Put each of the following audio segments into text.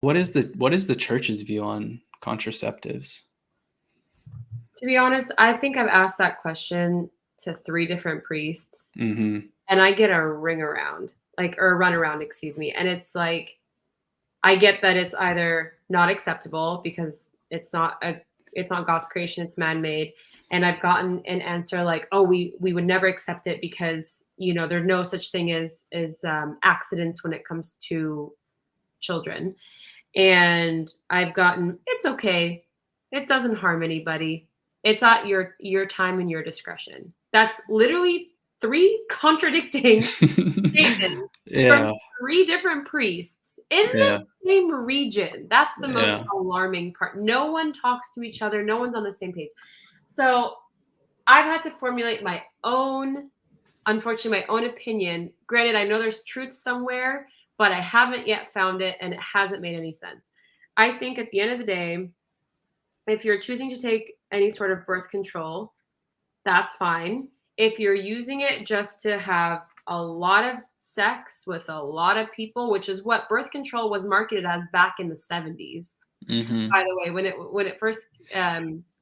What is the church's view on contraceptives? To be honest, I think I've asked that question to 3 different priests, Mm-hmm. and I get a runaround, excuse me. And it's like, I get that it's either not acceptable because it's not God's creation, it's man-made. And I've gotten an answer like, "Oh, we would never accept it because, there's no such thing as accidents when it comes to children." And I've gotten, "It's okay. It doesn't harm anybody. It's at your time and your discretion." That's literally 3 contradicting statements from Yeah. 3 different priests in the Yeah. same region. That's the most Yeah. alarming part. No one talks to each other. No one's on the same page. So, I've had to formulate unfortunately, my own opinion. Granted, I know there's truth somewhere, but I haven't yet found it, and it hasn't made any sense. I think at the end of the day, if you're choosing to take any sort of birth control, that's fine. If you're using it just to have a lot of sex with a lot of people, which is what birth control was marketed as back in the 70s. Mm-hmm. By the way, when it first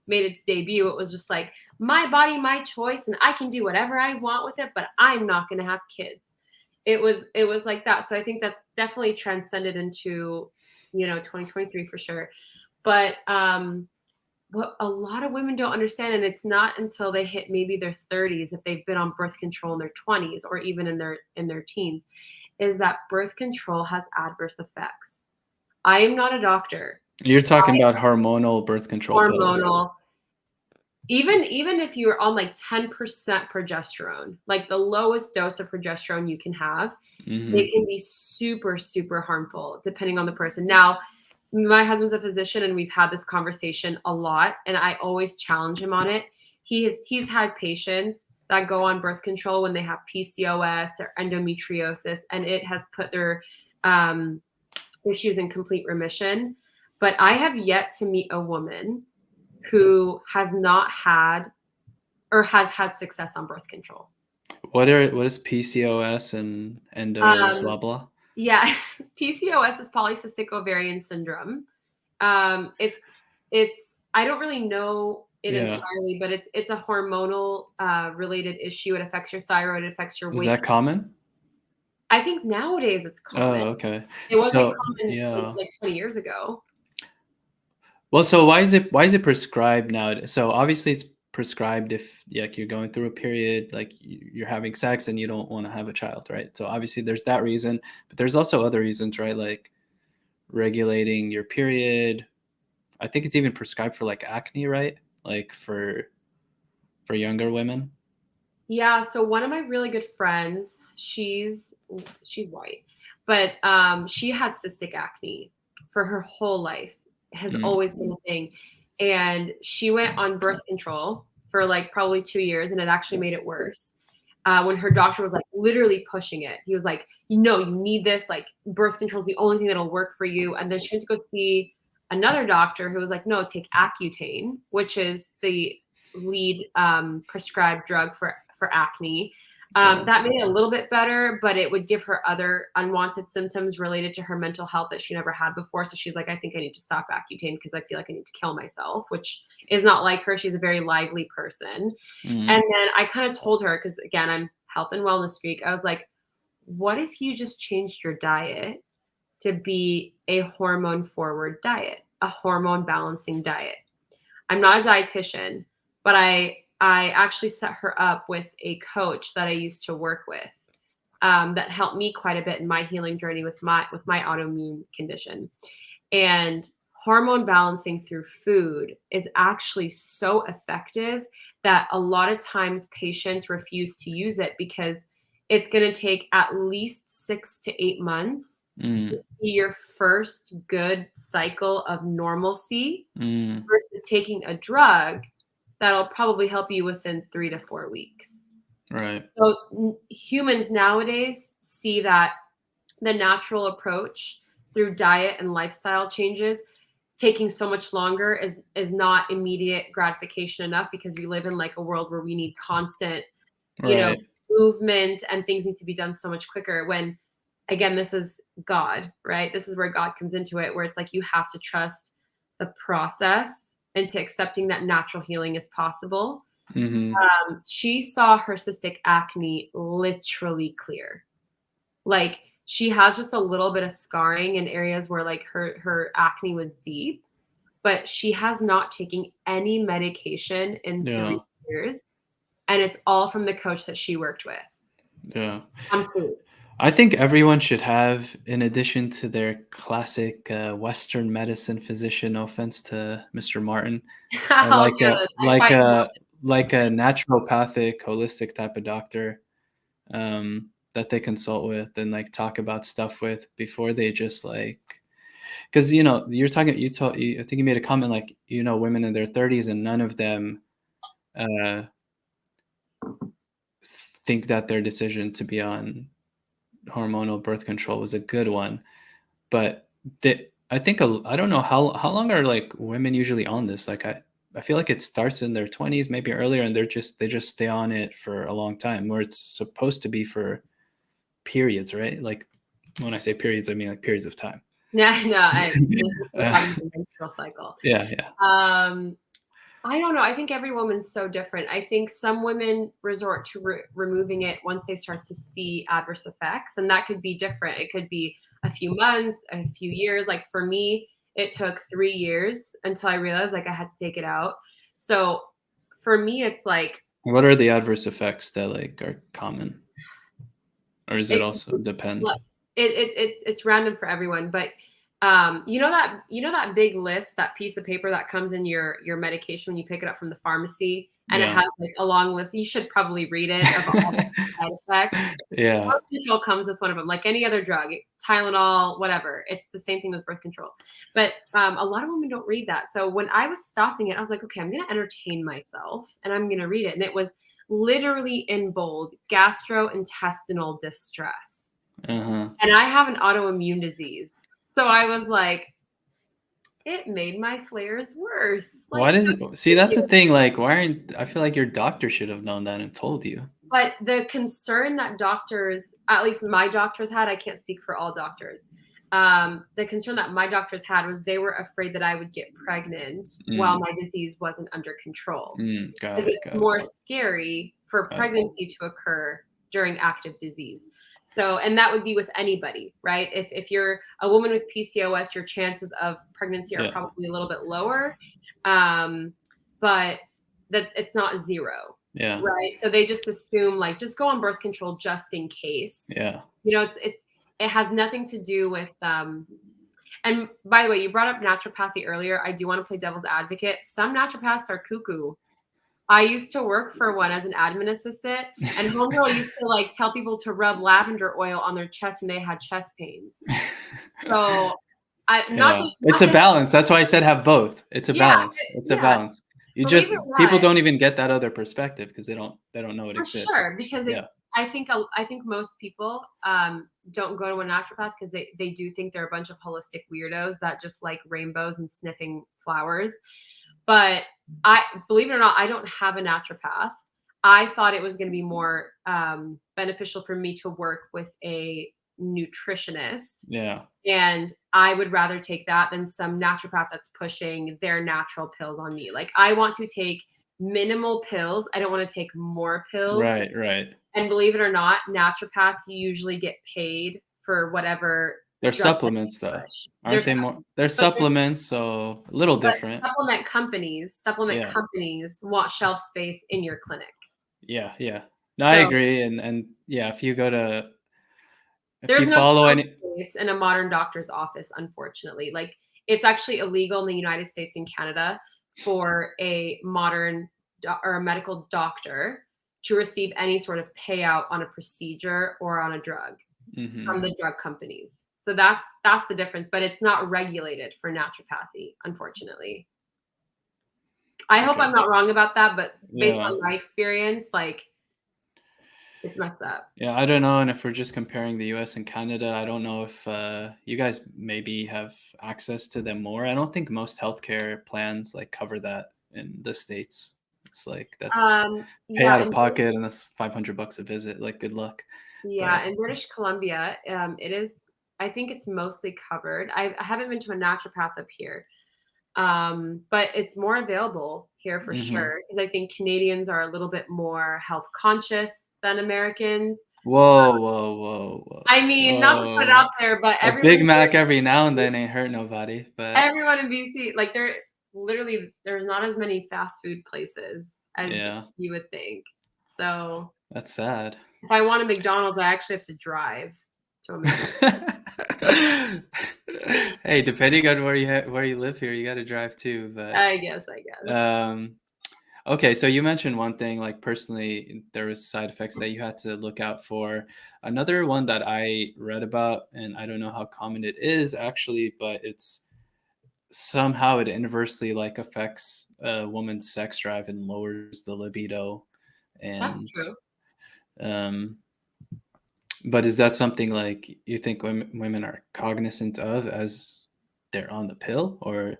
made its debut, it was just like, my body, my choice, and I can do whatever I want with it, but I'm not going to have kids. It was like that. So I think that definitely transcended into 2023 for sure. But what a lot of women don't understand, and it's not until they hit maybe their 30s, if they've been on birth control in their 20s or even in their teens, is that birth control has adverse effects. I am not a doctor. You're talking about hormonal birth control pills. Hormonal. Even if you're on like 10% progesterone, like the lowest dose of progesterone you can have, Mm-hmm. it can be super, super harmful depending on the person. Now, my husband's a physician, and we've had this conversation a lot, and I always challenge him on it. He's had patients that go on birth control when they have PCOS or endometriosis, and it has put their issues in complete remission. But I have yet to meet a woman who has not had or has had success on birth control. What is PCOS and endo Um, blah blah? yeah, PCOS is polycystic ovarian syndrome. It's I don't really know it Yeah. entirely, but it's a hormonal related issue. It affects your thyroid, it affects your Is weight. that common? I think nowadays it's Oh, common. okay. It wasn't So common yeah. like 20 years ago. Well, so why is it prescribed now? So obviously it's prescribed if like you're going through a period, like you're having sex and you don't want to have a child, right? So obviously there's that reason, but there's also other reasons, right? Like regulating your period. I think it's even prescribed for like acne, right? Like for younger women. Yeah, so one of my really good friends, she's white, but she had cystic acne for her whole life. Has Mm. always been a thing. And she went on birth control for like probably 2 years, and it actually made it worse. When her doctor was like literally pushing it, he was like, you need this. Like, birth control is the only thing that'll work for you. And then she went to go see another doctor who was like, no, take Accutane, which is the lead prescribed drug for acne. Yeah. That made it a little bit better, but it would give her other unwanted symptoms related to her mental health that she never had before. So she's like, I think I need to stop Accutane because I feel like I need to kill myself, which is not like her. She's a very lively person. Mm. And then I kind of told her, because again, I'm health and wellness freak. I was like, what if you just changed your diet to be a hormone forward diet, a hormone balancing diet? I'm not a dietitian, but I actually set her up with a coach that I used to work with, that helped me quite a bit in my healing journey with my autoimmune condition. And hormone balancing through food is actually so effective that a lot of times patients refuse to use it because it's going to take at least 6 to 8 months to Mm. see your first good cycle of normalcy Mm. versus taking a drug that'll probably help you within 3 to 4 weeks. Right. So humans nowadays see that the natural approach through diet and lifestyle changes taking so much longer is not immediate gratification enough, because we live in like a world where we need constant, you know, Right. movement, and things need to be done so much quicker. When again, this is God, right? This is where God comes into it, where it's like you have to trust the process into accepting that natural healing is possible. Mm-hmm. She saw her cystic acne literally clear. Like she has just a little bit of scarring in areas where like her acne was deep, but she has not taken any medication in Yeah. 3 years, and it's all from the coach that she worked with Yeah. on food. I think everyone should have, in addition to their classic Western medicine physician, no offense to Mr. Martin, All good. I fight him on it. like a naturopathic, holistic type of doctor that they consult with and like talk about stuff with before they just like, because you're talking, I think you made a comment like women in their 30s and none of them uh, think that their decision to be on hormonal birth control was a good one. But I think I don't know how long are like women usually on this. Like I feel like it starts in their 20s, maybe earlier, and they just stay on it for a long time. Where it's supposed to be for periods, right? Like when I say periods, I mean like periods of time. No, we're Uh, talking the menstrual cycle. yeah, yeah, I don't know. I think every woman's so different. I think some women resort to removing it once they start to see adverse effects, and that could be different. It could be a few months, a few years. Like for me, it took 3 years until I realized like I had to take it out. So for me, it's like what are the adverse effects that like are common, or is it it also depend? it's random for everyone, but you know that big list, that piece of paper that comes in your medication when you pick it up from the pharmacy, and it Yeah. has like a long list. You should probably read it of all the side effects. Yeah. Birth control comes with one of them, like any other drug, Tylenol, whatever. It's the same thing with birth control. But a lot of women don't read that. So when I was stopping it, I was like, okay, I'm going to entertain myself and I'm going to read it. And it was literally in bold, gastrointestinal distress. Uh-huh. And I have an autoimmune disease. So I was like, it made my flares worse. Why Like, does good it for see? That's the you. thing. Like, why aren't I feel like your doctor should have known that and told you. But the concern that doctors, at least my doctors had, I can't speak for all doctors. The concern that my doctors had was they were afraid that I would get pregnant while Mm, my disease wasn't under control. got Because it. it's Got it. more scary for Got it. pregnancy to occur during active disease. So, and that would be with anybody, right? If you're a woman with PCOS, your chances of pregnancy are Yeah. probably a little bit lower, but that it's not zero. Yeah. Right. So they just assume like just go on birth control just in case. Yeah. It has nothing to do with and by the way, you brought up naturopathy earlier. I do want to play devil's advocate. Some naturopaths are cuckoo. I used to work for one as an admin assistant, and homegirl used to like tell people to rub lavender oil on their chest when they had chest pains. So I Yeah. It's a not to balance. That's why I said have both. It's a yeah, balance. It's a yeah. balance. You Believe just it or people not, don't even get that other perspective because they don't know it for exists. sure, because Yeah. I think most people don't go to a naturopath because they do think they're a bunch of holistic weirdos that just like rainbows and sniffing flowers. But I believe it or not, I don't have a naturopath. I thought it was going to be more beneficial for me to work with a nutritionist, Yeah. and I would rather take that than some naturopath that's pushing their natural pills on me. Like I want to take minimal pills. I don't want to take more pills. Right. Right. And believe it or not, naturopaths usually get paid for whatever They're drug that supplements they though. push. Aren't they more? They're But supplements, so a little different. supplement Yeah. companies want shelf space in your clinic. Yeah. Yeah. No, I So agree. And yeah, if you there's no follow shelf any space in a modern doctor's office, unfortunately. Like it's actually illegal in the United States and Canada for a modern or a medical doctor to receive any sort of payout on a procedure or on a drug Mhm. from the drug companies. So that's the difference, but it's not regulated for naturopathy, unfortunately. I hope Okay. I'm not wrong about that, but based Yeah. on my experience, like it's messed up. Yeah, I don't know, and if we're just comparing the US and Canada, I don't know if, you guys maybe have access to them more. I don't think most healthcare plans, like, cover that in the States. It's like, that's pay Yeah, out of pocket, and that's $500 a visit, like, good luck. But in British Columbia, it is. I think it's mostly covered. I haven't been to a naturopath up here, but it's more available here for Hmm. sure. Because I think Canadians are a little bit more health conscious than Americans. Whoa, whoa, whoa, whoa, I mean, not to put it whoa. out there, but A Big Mac every now and then ain't hurt nobody, but everyone in BC, like there's not as many fast food places as yeah, you would think. So that's sad. if I want a McDonald's, I actually have to drive to a McDonald's. Hey, depending on where you live here, you gotta drive too, but, I guess. um okay, so you mentioned one thing, like, personally, there was side effects that you had to look out for. Another one that I read about, and I don't know how common it is actually, but it's somehow it inversely, like, affects a woman's sex drive and lowers the libido, That's and, true. um but is that something, like, you think women are cognizant of as they're on the pill, or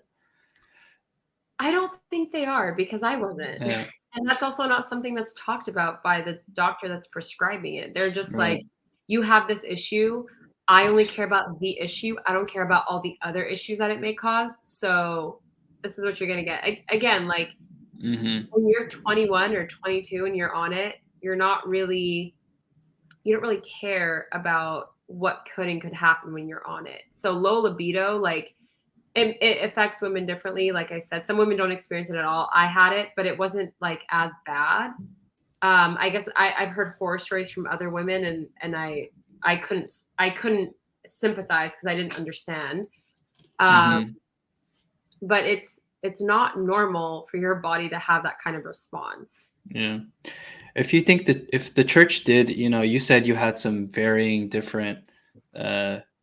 I don't think they are because I wasn't. yeah, And that's also not something that's talked about by the doctor that's prescribing it. They're just like, right. "You have this issue. I only care about the issue. I don't care about all the other issues that it may cause. So this is what you're gonna get." Again, like Mhm. when you're 21 or 22 and you're on it, you don't really care about what could happen when you're on it. So low libido, like it affects women differently. Like I said, some women don't experience it at all. I had it, but it wasn't like as bad. I guess I've heard horror stories from other women, and I couldn't sympathize because I didn't understand. Um, Mhm. but it's not normal for your body to have that kind of response. Yeah. If you think that if the church did, you said you had some varying different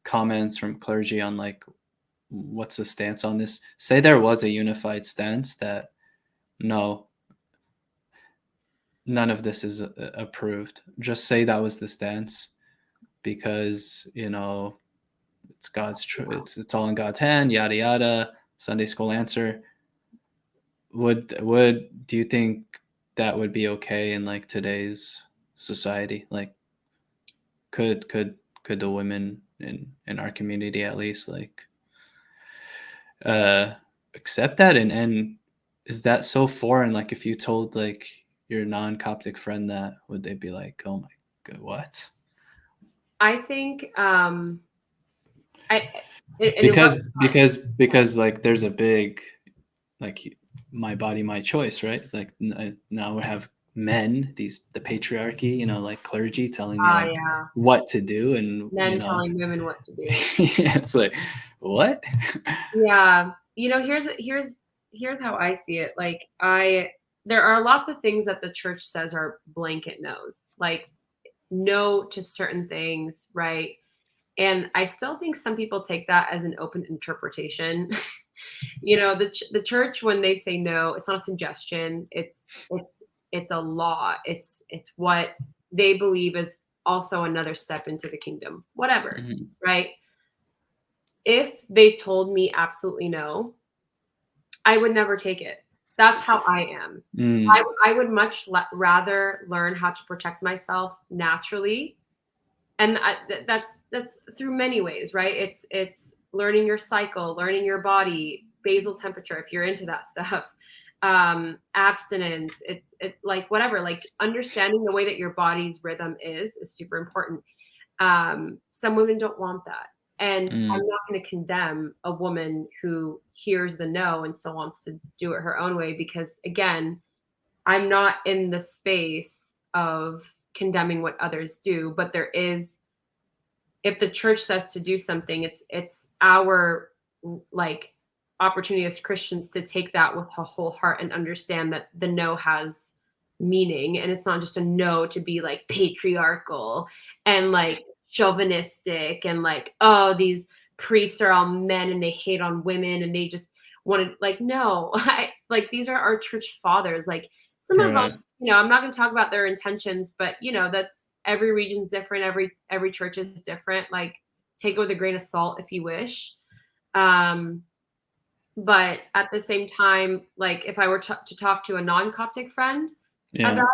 comments from clergy on like what's the stance on this. Say there was a unified stance that no, none of this is approved. Just say that was the stance because it's it's all in God's hand. Yada yada. Sunday school answer. Would do you think that would be okay in like today's society? Like could the women in our community at least like uh accept that, and is that so foreign? Like if you told like your non-Coptic friend that, would they be like, oh my god, what? I think I and it because wasn't because like there's a big like my body my choice, right? Like now we have men, the patriarchy, like clergy telling me like yeah, what to do, and men telling women what to do. yeah, it's like what. Yeah. Here's how I see it. Like there are lots of things that the church says are blanket no's. Like no to certain things, right? And I still think some people take that as an open interpretation. The church when they say no, it's not a suggestion. It's a law. It's what they believe is also another step into the kingdom. Whatever, Mhm. right? If they told me absolutely no, I would never take it. That's how I am. Mm, I would much rather learn how to protect myself naturally, and that's through many ways, right? It's learning your cycle, learning your body, basal temperature if you're into that stuff, abstinence. It's like whatever, like understanding the way that your body's rhythm is super important. Some women don't want that. And I'm mm, not going to condemn a woman who hears the no and still wants to do it her own way because, again, I'm not in the space of condemning what others do. But there is, if the church says to do something, it's our like opportunity as Christians to take that with a whole heart and understand that the no has meaning, and it's not just a no to be like patriarchal and like chauvinistic and like, oh, these priests are all men and they hate on women and they just want to, like, no. I like these are our church fathers. Like some of them, right. I'm not going to talk about their intentions, but that's every region's different, every church is different. Like take it with a grain of salt if you wish. um but at the same time, like if I were to talk to a non-Coptic friend Yeah. about,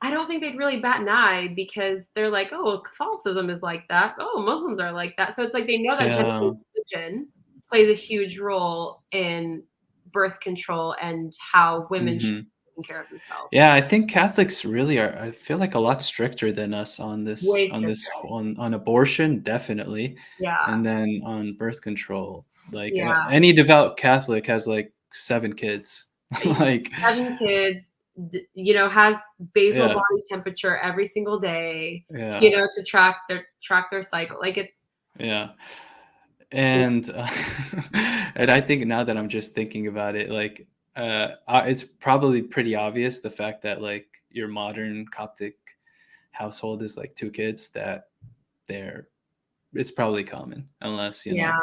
I don't think they'd really bat an eye because they're like, "Oh, Catholicism is like that. Oh, Muslims are like that." So it's like they know that Yeah. generally religion plays a huge role in birth control and how women should Mhm. be taking care of themselves. Yeah, I think Catholics really are, I feel like, a lot stricter than us on this Way stricter. on abortion, definitely, Yeah. and then on birth control. Like, Yeah. any devout Catholic has, like, 7 kids. Y Like 7 kids, has basal yeah, body temperature every single day, yeah, to track their cycle. Like, yeah. it's And, and I think now that I'm just thinking about it, like, it's probably pretty obvious the fact that, like, your modern Coptic household is, like, 2 kids, that they're it's probably common unless, yeah,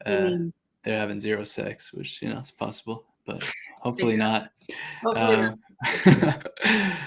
I uh, mean, they're having 0 sex, which, is possible, but hopefully exactly. not. Hopefully not. Um,